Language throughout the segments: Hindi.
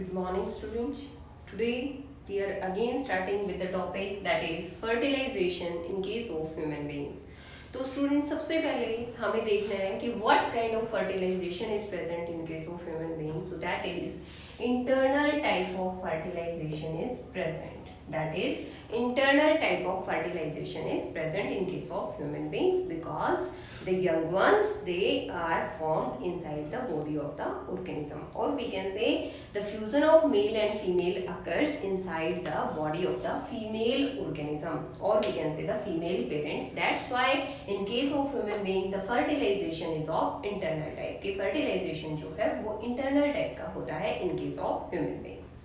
Good morning, students. Today we are again starting with the topic that is fertilization in case of human beings. तो स्टूडेंट सबसे पहले हमें देखना है कि what kind of fertilization is present in case of human beings. So that is internal type of fertilization is present. That is internal type of fertilization is present in case of human beings because the young ones they are formed inside the body of the organism, or we can say the fusion of male and female occurs inside the body of the female organism, or we can say the female parent. That's why in case of human being the fertilization is of internal type. कि fertilization जो है वो internal type का होता है in case of human beings.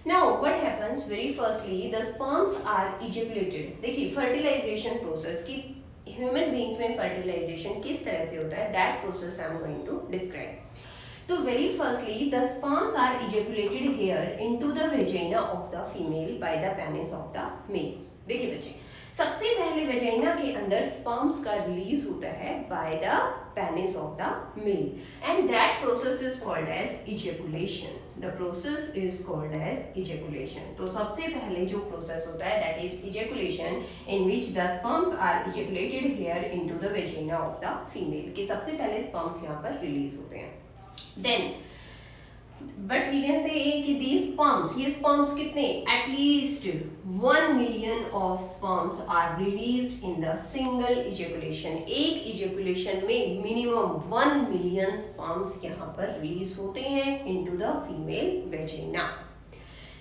Now what happens, very firstly the sperms are ejaculated. देखिए fertilization process की ह्यूमन बींग्स में फर्टिलाइजेशन किस तरह से होता है, that process I am going to describe. तो very firstly the sperms are ejaculated here into the vagina of the female by the penis of the male. देखिए बच्चे, सबसे पहले वेजाइना के अंदर स्पर्म्स का रिलीज होता है by the penis of the male and that process is called as ejaculation. The process is called as ejaculation. तो सबसे पहले जो प्रोसेस होता है that is ejaculation in which the sperms are ejaculated here into the vagina of the female. कि सबसे पहले स्पर्म्स यहाँ पर रिलीज होते हैं. Then but we can say कि दीज स्पर्म्स, ये स्पर्म्स कितने, at least 1 million of sperms are released in the single ejaculation. एक इजेकुलेशन में मिनिमम 1 मिलियन स्पर्म्स यहाँ पर रिलीज होते हैं into the female vagina.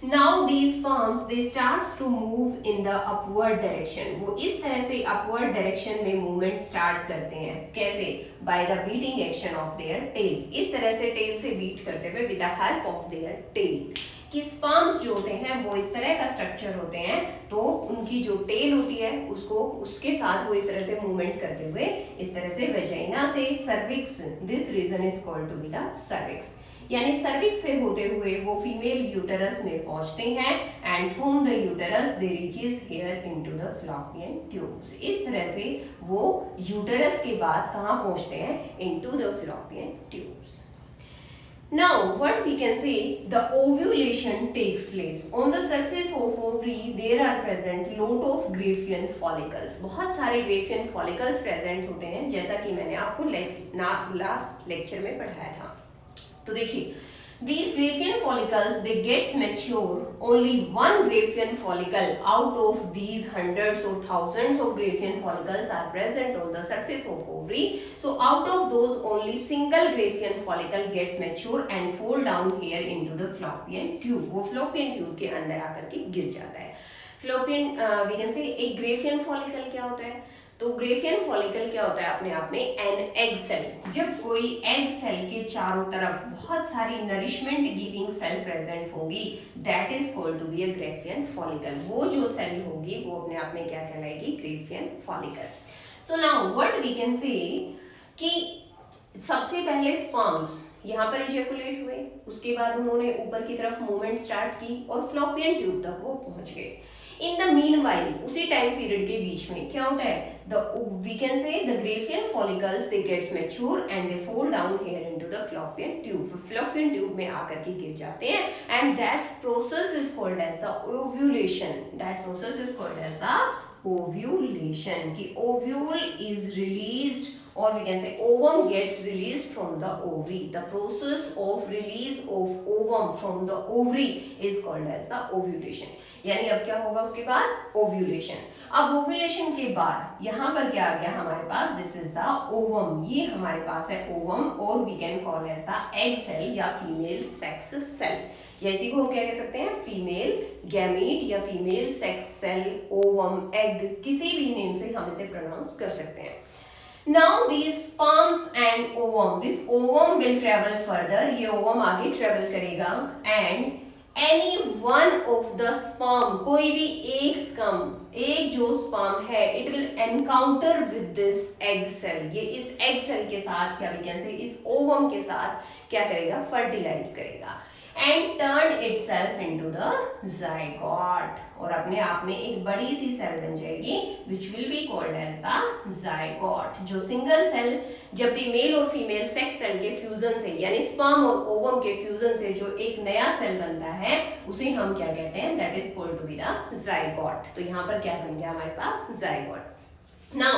Now these sperms they starts to move in the upward direction. वो इस तरह से upward direction में movement start करते हैं. कैसे? By the beating action of their tail. इस तरह से tail से beat करते हुए with the help of their tail. कि sperms जो होते हैं वो इस तरह का structure होते हैं, तो उनकी जो tail होती है उसको उसके साथ वो इस तरह से movement करते हुए इस तरह से vagina से cervix, this region is called to be the cervix. यानी सर्विक्स से होते हुए वो फीमेल यूटेरस में पहुंचते हैं and from the uterus they reaches here into the fallopian tubes. इस तरह से वो यूटेरस के बाद कहाँ पहुंचते हैं, into the fallopian tubes. Now what we can say, the ovulation takes place. On the surface of ovary there are present lot of Graafian follicles. बहुत सारे Graafian follicles present होते हैं, जैसा कि मैंने आपको लास्ट लेक्चर में पढ़ाया था. तो देखिए, these Graafian follicles they gets mature. Only one Graafian follicle out of these hundreds or thousands of Graafian follicles are present on the surface of ovary. So out of those only single Graafian follicle gets mature and fall down here into the fallopian tube. वो fallopian tube के अंदर आकर के गिर जाता है. fallopian we can say एक Graafian follicle क्या होता है, तो ग्रेफियन फॉलिकल क्या होता है अपने आप में, एन एग सेल. जब कोई एग सेल के चारों तरफ बहुत सारी नरिशमेंट गिविंग सेल प्रेजेंट होगी that is called to be a Graafian follicle. वो जो सेल होगी वो अपने आप में क्या कहलाएगी, Graafian follicle. So now what we can say कि सबसे पहले स्पर्म्स यहाँ पर इजैकुलेट हुए, उसके बाद उन्होंने ऊपर की तरफ मूवमेंट स्टार्ट की और फ्लोपियन ट्यूब तक वो पहुंच गए. इन द मीनवाइल उसी टाइम पीरियड के बीच में क्या होता है, we can say the Graafian follicles they gets mature and they fall down here into the fallopian tube. fallopian tube में आकर के गिर जाते हैं and that process is called as the ovulation. that process is called as the ovulation. कि ovule is released, or we can say ovum gets released from the ovary. The process of release of ovum from the ovary is called as the ovulation. यानी अब क्या होगा उसके बाद, ओव्यूलेशन. अब ओव्यूलेशन के बाद यहाँ पर क्या आ गया हमारे पास, दिस इज द ओवम. ये हमारे पास है ओवम, और we can call as the egg cell या फीमेल सेक्स सेल. या इसी को हम क्या कह सकते हैं, फीमेल गैमीट या female sex cell, ovum, egg, किसी भी नेम से हम इसे प्रोनाउंस कर सकते हैं. Now these sperms and ovum, this ovum will travel further. ये ovum आगे travel करेगा and any one of the sperm, कोई भी एक जो sperm है, it will encounter with this egg cell. ये इस egg cell के साथ या we can say इस ovum के साथ क्या करेगा, fertilize करेगा. and turned itself into the zygote, और अपने आप में एक बड़ी सी सेल बन जाएगी which will be called as the zygote। जो सिंगल सेल जब भी मेल और फीमेल सेक्स सेल के फ्यूजन से यानी स्पर्म और ओवम के फ्यूजन से जो एक नया सेल बनता है उसे हम क्या कहते हैं, that is called to be the zygote। तो यहाँ पर क्या बन गया हमारे पास, zygote। Now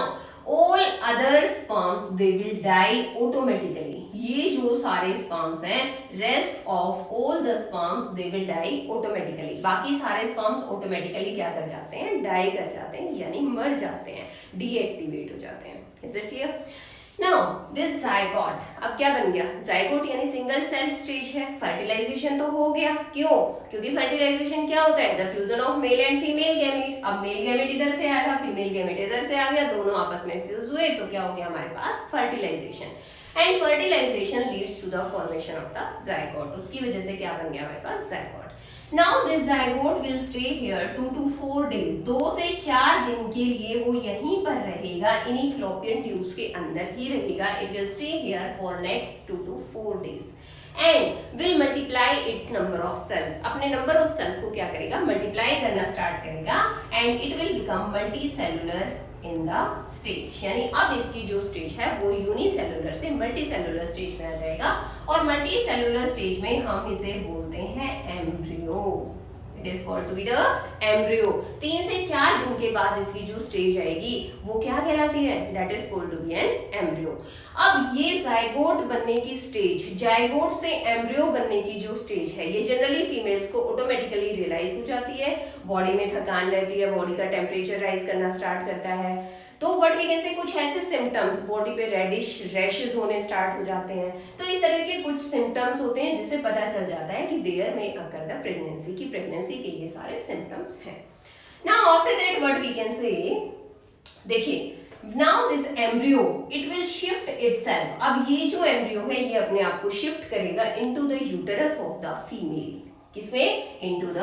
all other sperms they will die automatically। ये जो सारे sperms हैं, rest of all the sperms they will die automatically। बाकी सारे sperms automatically क्या कर जाते हैं, die कर जाते हैं, यानी मर जाते हैं, deactivate हो जाते हैं। Is it clear? Now this zygote अब क्या बन गया, zygote यानी सिंगल सेल स्टेज है। फर्टिलाइजेशन तो हो गया, क्यों, क्योंकि फर्टिलाइजेशन क्या होता है, the fusion of male and female gamete. अब मेल गैमेट इधर से आया था, फीमेल गैमेट इधर से आ गया, दोनों आपस में फ्यूज हुए तो क्या हो गया हमारे पास, fertilisation. And fertilisation leads to the formation of the zygote। उसकी वजह से क्या बन गया हमारे पास, zygote। Now this zygote will stay here 2 to 4 days। 2 से 4 दिन के लिए वो यहीं पर रहेगा, इन्हीं फ्लोपियन ट्यूब्स के अंदर ही रहेगा। It will stay here for next 2 to 4 days and will multiply its number of cells। अपने number of cells को क्या करेगा, multiply करना स्टार्ट करेगा and it will become multicellular in the stage। यानी अब इसकी जो स्टेज है वो यूनिसेलुलर से मल्टीसेलुलर स्टेज में आ जाएगा, और मल्टीसेलुलर स्टेज में हम इसे बोलते हैं embryo. It is called to be the embryo. 3 से 4 दिन के बाद इसकी जो स्टेज आएगी वो क्या कहलाती है, that is called to be an embryo. अब ये जाइगोट बनने की स्टेज, जाइगोट से एम्ब्रियो बनने की जो स्टेज है, ये जनरली फीमेल्स को ऑटोमेटिकली रियलाइज हो जाती है। बॉडी में थकान रहती है, बॉडी का टेम्परेचर राइज करना स्टार्ट करता है, तो व्हाट वी कैन से कुछ ऐसे सिम्टम्स, बॉडी पे रेडिश रैशेस होने स्टार्ट हो जाते हैं। तो इस तरह के कुछ सिम्टम्स होते हैं जिससे पता चल जाता है कि there may occur the pregnancy, की प्रेगनेंसी के ये सारे सिम्टम्स हैं। Now after that what we can say, देखिए now this embryo it will shift itself. अब ये जो एम्ब्रियो है ये अपने आप को शिफ्ट करेगा into the uterus of the female. किसमें, into the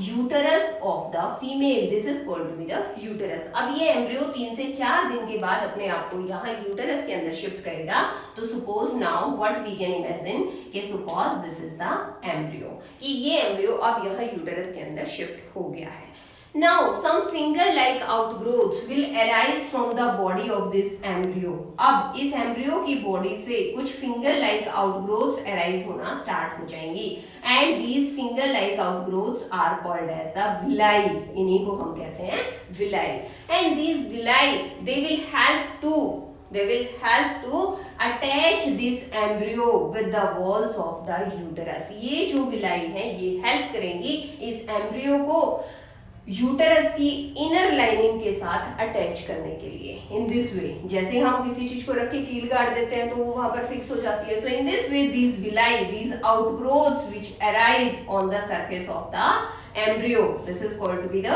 uterus of the female. This is called to be the uterus. अब ये एम्ब्रियो 3 से 4 दिन के बाद अपने आप को यहाँ यूटेरस के अंदर शिफ्ट करेगा। तो suppose now what we can imagine कि suppose this is the embryo, कि ये एम्ब्रियो अब यहाँ यूटेरस के अंदर शिफ्ट हो गया है। Now some finger-like outgrowths will arise from the body of this embryo। अब इस एम्ब्रियो की बॉडी से कुछ finger-like outgrowths arise होना स्टार्ट हो जाएंगी, and these finger-like outgrowths are called as the villi। इन्हीं को हम कहते हैं villi। And these villi they will help to attach this embryo with the walls of the uterus। ये जो villi हैं ये हेल्प करेंगी इस एम्ब्रियो को यूटेरस की इनर लाइनिंग के साथ अटैच करने के लिए। इन दिस वे, जैसे हम किसी चीज को रख के कील गाड़ देते हैं तो वो वहां पर फिक्स हो जाती है। So in this way these villi, these outgrowths which arise on the surface of the embryo, this is called to be the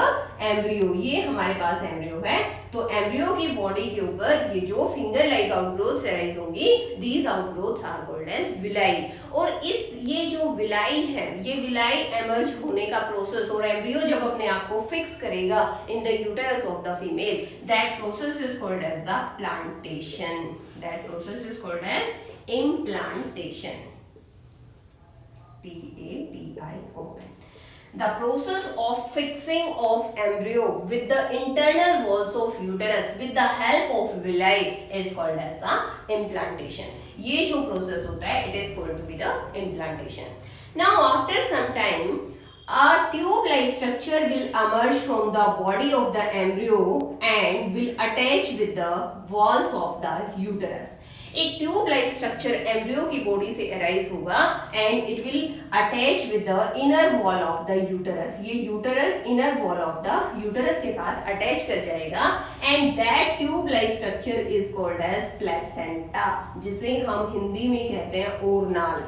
embryo. ये हमारे पास एम्ब्रियो है, तो एम्ब्रियो की बॉडी के ऊपर ये जो फिंगर लाइक आउटग्रोथ्स अराइज होंगी, these outgrowths are called as villi. और ये जो विलाई है, ये विलाई एमर्ज होने का प्रोसेस, और एम्ब्रियो जब अपने आप को फिक्स करेगा in the uterus of the female, that process is called as the plantation. That process is called as implantation. PATION। The process of fixing of embryo with the internal walls of uterus with the help of villi is called as the implantation। ये जो process होता है it is called to be the implantation। Now after some time a tube-like structure will emerge from the body of the embryo and will attach with the walls of the uterus। एक ट्यूब लाइक स्ट्रक्चर एम्ब्रियो की बॉडी से अराइज होगा and it will attach with the inner wall of the uterus. ये uterus inner wall of the uterus के साथ अटैच कर जाएगा and that tube like structure is called as placenta, जिसे हम हिंदी में कहते हैं ओरनाल।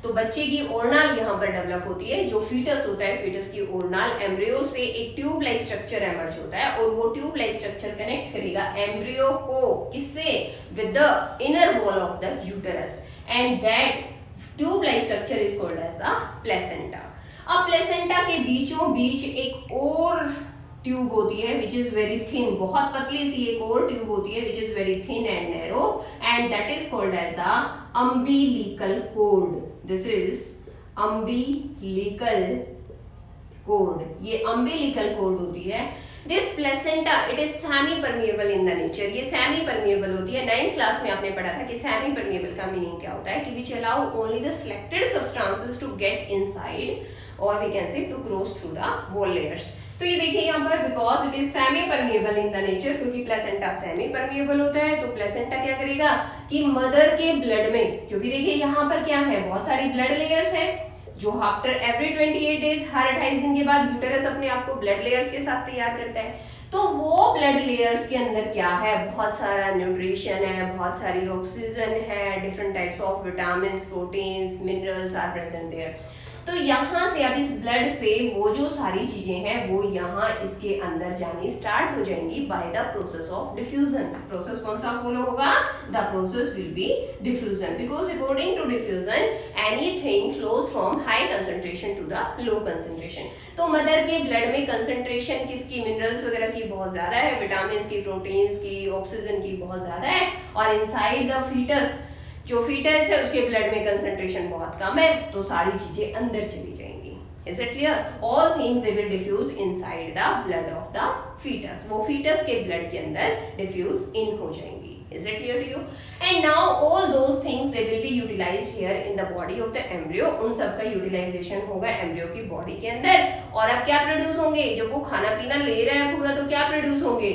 तो बच्चे की ओरनाल यहाँ पर डेवलप होती है। जो फीटस होता है, फीटस की ओरनाल, एम्ब्रियो से एक ट्यूब लाइक स्ट्रक्चर एमर्ज होता है और वो ट्यूब लाइक स्ट्रक्चर कनेक्ट करेगा एम्ब्रियो को, किससे, with the inner wall of the uterus and that tube like structure is called as the placenta. अब प्लेसेंटा के बीचों बीच एक और ट्यूब होती है विच इज वेरी थिन, बहुत पतली सी एक और ट्यूब होती है which is very thin and narrow and that is called as the umbilical cord. This is umbilical cord, ये अम्बिलिकल कोड होती है। This placenta it is semi permeable in the nature, ये सेमी परमिएबल होती है। 9th क्लास में आपने पढ़ा था कि सेमी परमिएबल का मीनिंग क्या होता है, कि which allow only the selected substances to get inside और we can say to cross through the wall layers. तो ये देखिए यहाँ पर because it is semi permeable in the nature, क्योंकि प्लेसेंटा सेमी परमिएबल होता है, तो प्लेसेंटा क्या करेगा कि मदर के ब्लड में, क्योंकि देखिए यहाँ पर क्या है, बहुत सारी ब्लड लेयर्स है जो आफ्टर एवरी 28 डेज, हर 28 दिन के बाद यूटेरस अपने आप को ब्लड लेयर्स के साथ तैयार करता है। तो वो ब्लड लेयर्स के अंदर क्या है, बहुत सारा न्यूट्रिशन है, बहुत सारी ऑक्सीजन है, different types of vitamin, proteins, minerals are present there. तो यहाँ से अब इस ब्लड से वो जो सारी चीजें हैं वो यहाँ इसके अंदर जानी स्टार्ट हो जाएंगी by the process of diffusion. Process कौन सा फॉलो होगा, the process will be diffusion, because according to diffusion anything flows from high concentration to the low concentration. तो मदर के ब्लड में कंसंट्रेशन किसकी, मिनरल्स वगैरह की बहुत ज्यादा है, विटामिन की, प्रोटीन्स की, ऑक्सीजन की बहुत ज्यादा है, और इनसाइड द फीटस, जो फीटस है उसके ब्लड में कंसंट्रेशन बहुत कम है, तो सारी चीजें अंदर चली जाएंगी। Is it clear? All things they will diffuse inside the blood of the foetus, वो फीटस के ब्लड के अंदर डिफ्यूज इन हो जाएंगी। Is it clear to you? And now all those things they will be utilized here in the body of the embryo. उन सब का यूटिलाइजेशन होगा एम्ब्रियो की बॉडी के अंदर, और अब क्या प्रोड्यूस होंगे, जब वो खाना पीना ले रहा है पूरा, तो क्या प्रोड्यूस होंगे,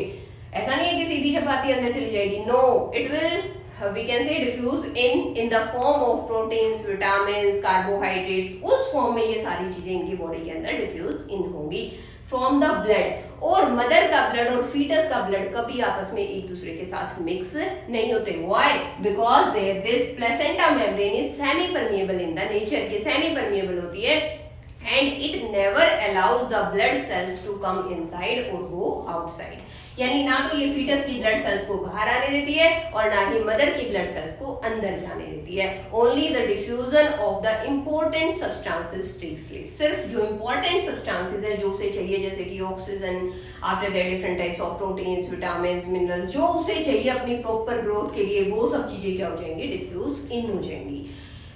ऐसा नहीं है कि सीधी चपाती अंदर चली जाएगी, no, it will we can say diffuse in the form of proteins, vitamins, carbohydrates, उस फॉर्म में ये सारी चीजें इनकी बॉडी के अंदर डिफ्यूज इन होंगी फ्रॉम द ब्लड। और मदर का ब्लड और फीटस का ब्लड कभी आपस में एक दूसरे के साथ मिक्स नहीं होते। Why? Because this placenta membrane is semi permeable in the nature, ये सेमी परमिएबल होती है, and it never allows the blood cells to come inside और गो आउटसाइड। यानी ना तो ये फीटस की ब्लड सेल्स को बाहर आने देती है और ना ही मदर की ब्लड सेल्स को अंदर जाने देती है। Only the diffusion of the important substances takes place. सिर्फ जो इम्पोर्टेंट सब्सटेंसेस है जो उसे चाहिए, जैसे कि oxygen, after that different types of proteins, vitamins, minerals, जो उसे चाहिए अपनी प्रॉपर ग्रोथ के लिए, वो सब चीजें क्या हो जाएंगी, डिफ्यूज इन हो जाएंगी।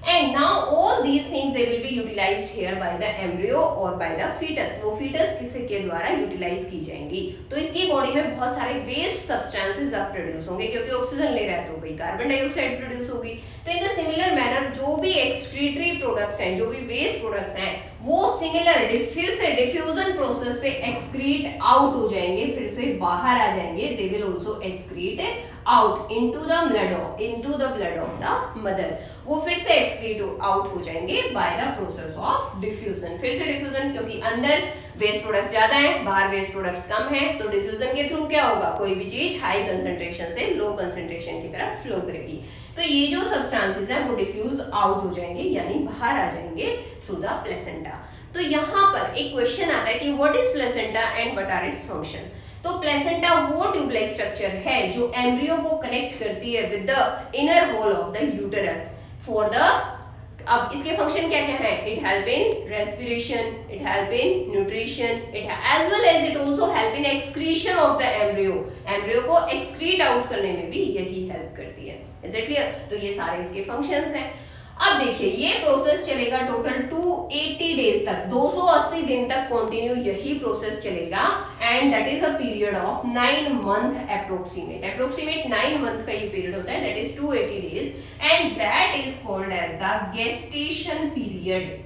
And now all these things they will be utilized here by the embryo or by the fetus. वो fetus किसके द्वारा यूटिलाइज की जाएंगी, तो इसकी बॉडी में बहुत सारे वेस्ट सब्सटेंसेस अब प्रोड्यूस होंगे, क्योंकि ऑक्सीजन ले रहा है तो भाई कार्बन डाइऑक्साइड प्रोड्यूस होगी। तो इन द सिमिलर मैनर जो भी एक्सक्रीटरी प्रोडक्ट्स हैं, जो भी वेस्ट प्रोडक्ट्स हैं, वो सिमिलर फिर से डिफ्यूजन प्रोसेस से एक्सक्रीट आउट हो जाएंगे, फिर से बाहर आ जाएंगे। They will also excrete out into the blood of the mother, वो फिर से एक्सक्रीट आउट हो जाएंगे bye the process of diffusion. फिर से डिफ्यूजन, क्योंकि अंदर वेस्ट प्रोडक्ट्स ज्यादा है, बाहर वेस्ट प्रोडक्ट्स कम है, तो डिफ्यूजन के थ्रू क्या होगा, कोई भी चीज हाई कंसंट्रेशन से लो कंसंट्रेशन की तरफ फ्लो करेगी। तो ये जो सब्सटेंसेस हैं वो डिफ्यूज आउट हो जाएंगे, यानी बाहर आ जाएंगे थ्रू द प्लेसेंटा। तो यहाँ पर एक क्वेश्चन आता है कि what is placenta and what are its function. तो प्लेसेंटा वो ट्यूब-लाइक स्ट्रक्चर है जो एम्ब्रियो को कनेक्ट करती है with the inner wall of the uterus for the, अब इसके फंक्शन क्या क्या है, it help in respiration, it help in nutrition, it as well as it also help in excretion of the embryo, embryo को एक्सक्रीट आउट करने में भी यही हेल्प करती है। Is it clear? तो ये सारे इसके फंक्शंस हैं। अब देखिए ये प्रोसेस चलेगा टोटल 280 डेज तक, 280 दिन तक कंटिन्यू यही प्रोसेस चलेगा, and that is a period of 9 month approximate 9 month का ये पीरियड होता है, that is 280 days, and that is called as the gestation period.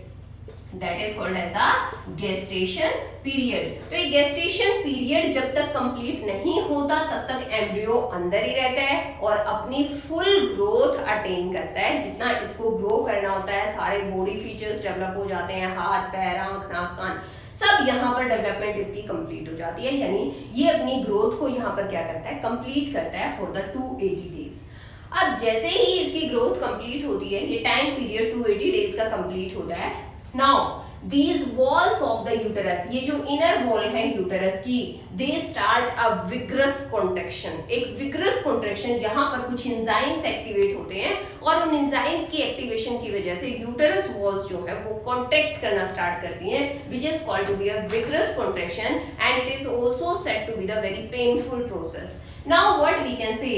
That is called as the gestation period. तो ये गेस्टेशन पीरियड जब तक कंप्लीट नहीं होता तब तक एम्ब्रियो अंदर ही रहता है और अपनी फुल ग्रोथ अटेन करता है। जितना इसको ग्रो करना होता है, सारे बॉडी फीचर्स डेवलप हो जाते हैं, हाथ, पैर, आंख, नाक, कान, सब यहाँ पर डेवलपमेंट इसकी कंप्लीट हो जाती है, यानी ये अपनी ग्रोथ को यहाँ पर क्या करता है, कंप्लीट करता है फॉर द 280 डेज। अब जैसे ही इसकी ग्रोथ कंप्लीट होती है, ये टाइम पीरियड 280 डेज का कंप्लीट होता है। Now these walls of the uterus, ये जो इनर वॉल है यूटेरस की, they start a vigorous contraction, एक vigorous contraction, यहाँ पर कुछ एंजाइम्स एक्टिवेट होते हैं और उन एंजाइम्स की एक्टिवेशन की वजह से यूटेरस वॉल्स जो है वो कॉन्ट्रैक्ट करना स्टार्ट करती हैं, which is called to be a vigorous contraction and it is also said to be the very painful process। Now what we can say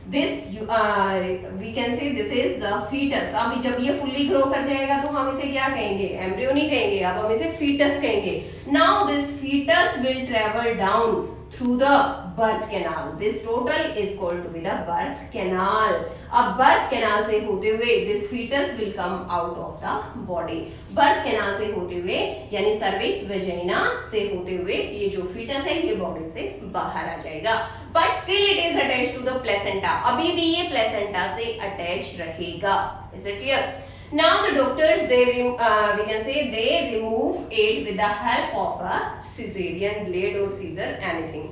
this we can say this is the foetus. अभी जब ये फुल्ली ग्रो कर जाएगा तो हम इसे क्या कहेंगे, एम्ब्रियो नहीं कहेंगे, अब हम इसे फीटस कहेंगे। Now this foetus will travel down through the birth canal. This total is called to be the birth canal. अब birth canal से होते हुए this fetus will come out of the body. birth canal से होते हुए यानी cervix vagina से होते हुए ये जो fetus है ये body से बाहर आ जाएगा, but still it is attached to the placenta. अभी भी ये placenta से attach रहेगा. Is it clear? Now the doctors we can say they remove it with the help of a cesarean blade or scissor anything,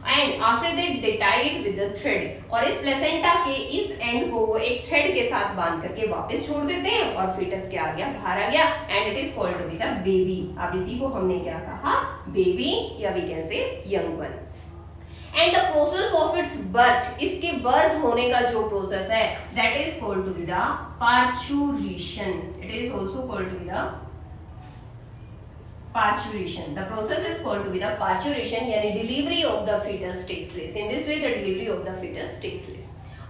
and after that they tie it with the thread. और इस प्लेसेंटा के इस एंड को वो एक थ्रेड के साथ बांध करके वापस छोड़ देते हैं और फीटस क्या आ गया, बाहर आ गया, and it is called to be the baby. अब इसी को हमने क्या कहा, बेबी या we can say young one. And the process of its birth, इसके बर्थ होने का जो प्रोसेस है that is called to be the parturition. It is also called to be the parturition. The process is called to be the parturition, यानी delivery of the fetus takes place. In this way the delivery of the fetus takes place.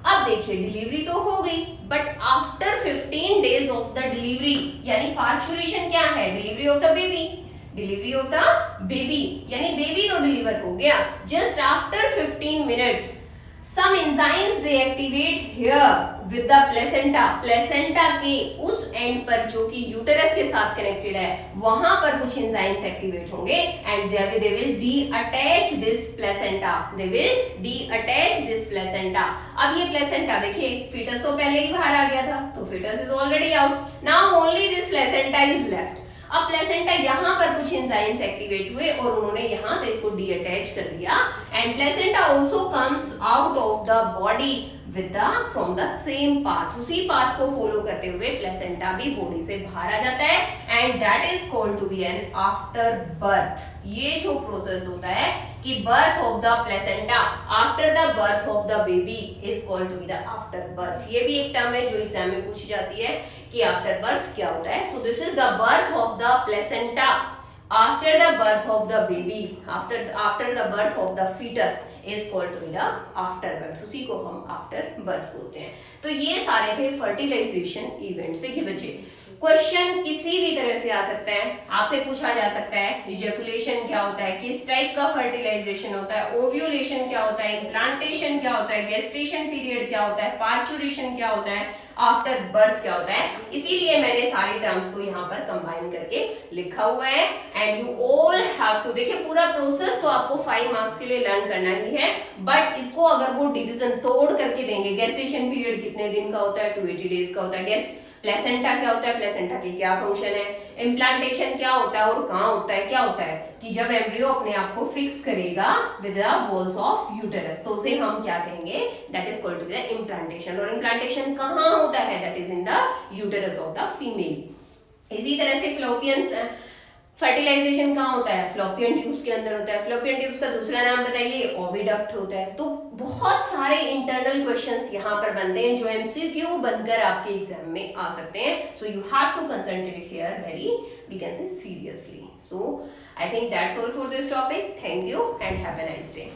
अब देखिए डिलीवरी तो हो गई, but after 15 days of the delivery यानी पार्चुरेशन क्या है, delivery of the baby. Delivery of the baby यानी बेबी तो डिलीवर हो गया. Just after 15 minutes some enzymes they activate here with the placenta. Placenta के उस एंड पर जो कि यूटेरस के साथ कनेक्टेड है वहां पर कुछ एंजाइम्स एक्टिवेट होंगे and they will deattach this placenta. They will deattach this placenta. अब ये प्लेसेंटा देखिए फीटस तो पहले ही बाहर आ गया था तो foetus is already out. Now only this placenta is left. अब प्लेसेंटा यहाँ पर कुछ एंजाइम्स एक्टिवेट हुए और उन्होंने यहाँ से इसको डीअटैच कर दिया and placenta also comes out of the body with the from the same path. उसी पाथ को फॉलो करते हुए प्लेसेंटा भी बॉडी से बाहर आ जाता है and that is called to be an after birth. ये जो प्रोसेस होता है कि birth of the placenta after the birth of the baby is called to be the after birth. ये भी एक टर्म है जो एग्जाम में पूछी जाती है कि आफ्टर बर्थ क्या होता है. So this is the birth of the placenta after the birth of the baby, after the birth of the foetus is called to be the after birth. उसी को हम आफ्टर बर्थ बोलते हैं. तो ये सारे थे फर्टिलाइजेशन इवेंट्स. देखिए बच्चे क्वेश्चन किसी भी तरह से आ सकता है. आपसे पूछा जा सकता है इजैकुलेशन क्या होता है, किस टाइप का फर्टिलाइजेशन होता है, ओव्यूलेशन क्या होता है, इम्प्लांटेशन क्या होता है, गेस्टेशन पीरियड क्या होता है, पार्चुरेशन क्या होता है, आफ्टर बर्थ क्या होता है. इसीलिए मैंने सारी टर्म्स को यहाँ पर कंबाइन करके लिखा हुआ है and you all have to. देखिए पूरा प्रोसेस तो आपको 5 मार्क्स के लिए लर्न करना ही है, बट इसको अगर वो डिवीजन तोड़ करके देंगे, गेस्टेशन पीरियड कितने दिन का होता है, 280 डेज का होता है. गेस्ट प्लेसेंटा क्या होता है, प्लेसेंटा की क्या फंक्शन है, इम्प्लांटेशन क्या होता है और कहाँ होता है, क्या होता है कि जब एम्ब्रियो अपने आप को फिक्स करेगा with the walls of uterus तो उसे हम क्या कहेंगे, that is called to be the implantation. और इम्प्लांटेशन कहाँ होता है, that is in the uterus of the female. इसी तरह से फ्लोपियन फर्टिलाइजेशन कहाँ होता है, फ्लोपियन ट्यूब्स के अंदर होता है. फ्लोपियन ट्यूब्स का दूसरा नाम बताइए, ओविडक्ट होता है. तो बहुत सारे इंटरनल क्वेश्चंस यहाँ पर बनते हैं जो एमसीक्यू बनकर आपके एग्जाम में आ सकते हैं. So you have to concentrate here very we can say seriously. So I think that's all for this topic. Thank you and have a nice day.